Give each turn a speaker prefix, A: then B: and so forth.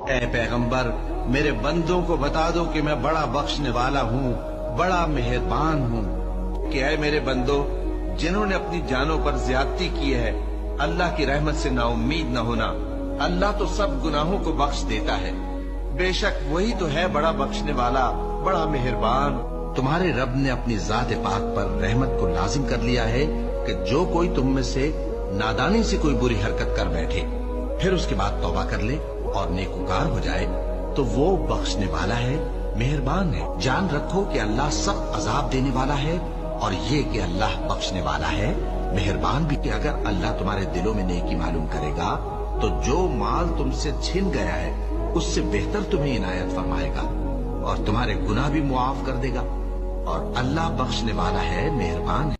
A: اے پیغمبر میرے بندوں کو بتا دو کہ میں بڑا بخشنے والا ہوں، بڑا مہربان ہوں، کہ اے میرے بندو جنہوں نے اپنی جانوں پر زیادتی کی ہے اللہ کی رحمت سے نا امید نہ ہونا، اللہ تو سب گناہوں کو بخش دیتا ہے، بے شک وہی تو ہے بڑا بخشنے والا بڑا مہربان۔ تمہارے رب نے اپنی ذات پاک پر رحمت کو لازم کر لیا ہے کہ جو کوئی تم میں سے نادانی سے کوئی بری حرکت کر بیٹھے پھر اس کے بعد توبہ کر لے اور نیکوکار ہو جائے تو وہ بخشنے والا ہے، مہربان ہے۔ جان رکھو کہ اللہ سخت عذاب دینے والا ہے، اور یہ کہ اللہ بخشنے والا ہے مہربان بھی، کہ اگر اللہ تمہارے دلوں میں نیکی معلوم کرے گا تو جو مال تم سے چھن گیا ہے اس سے بہتر تمہیں عنایت فرمائے گا اور تمہارے گناہ بھی معاف کر دے گا، اور اللہ بخشنے والا ہے، مہربان ہے۔